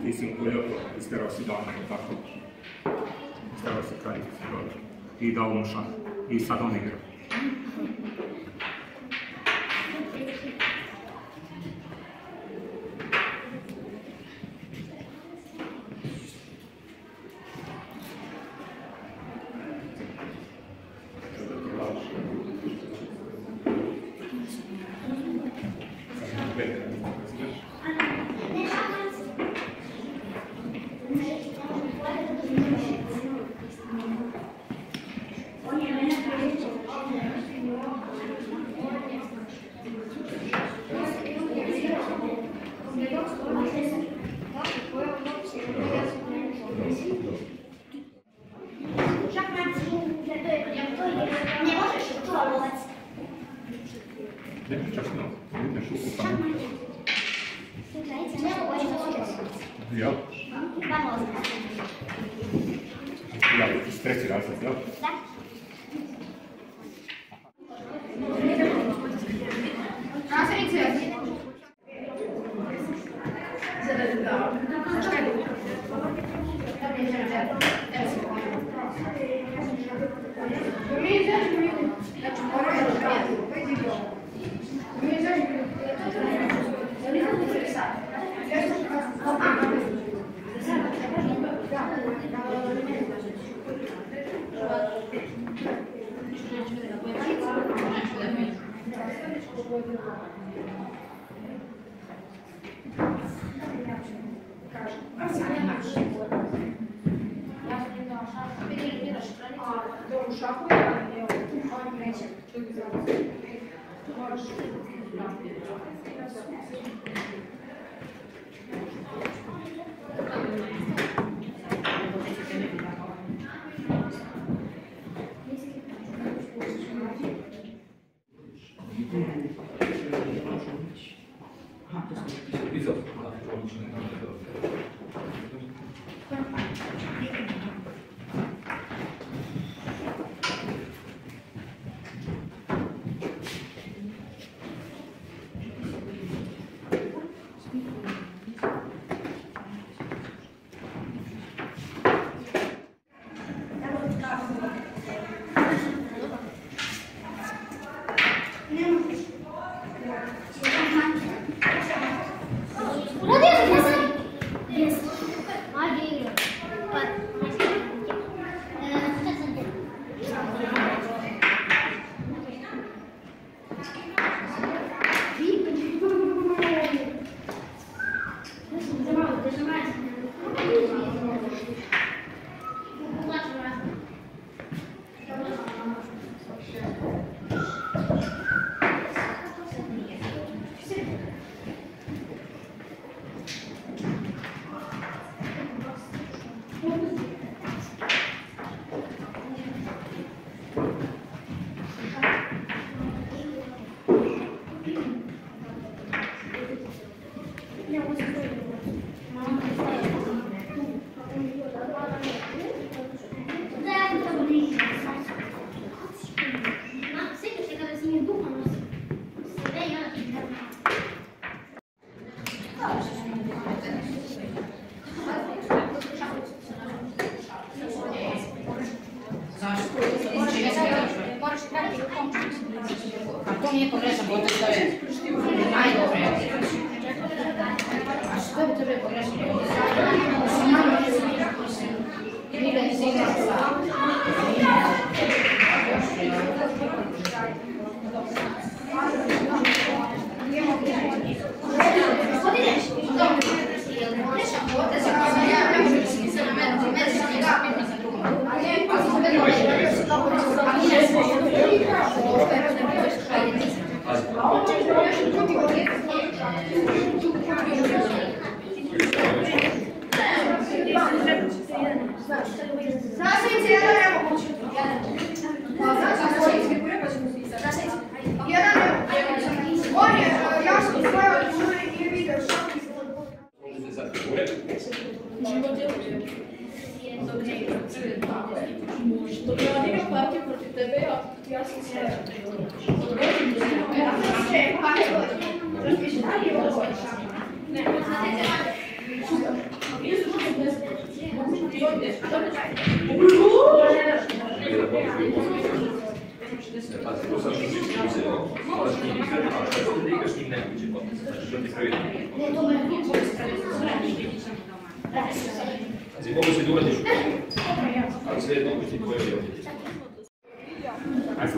Mislim, isterao si dan, tako. Isterao si kraj, i dao mu šah. I sad on igra. Ja? Ja, treći razred, ja? Da. Nije pogrešan, bo to je najdobre. A što bi to bio pogrešan? Dok ja odigram partiju protiv tebe, ja sam sve. Pazi, to sam što si uzelo, moraš ti igrati, a što ti ne igraš, njim ne uđe kod. Znači, što ti prvi ne. Pazi, mogu se dugati šukom, ali sve jedno uđi tvoje vjeti. Ajde,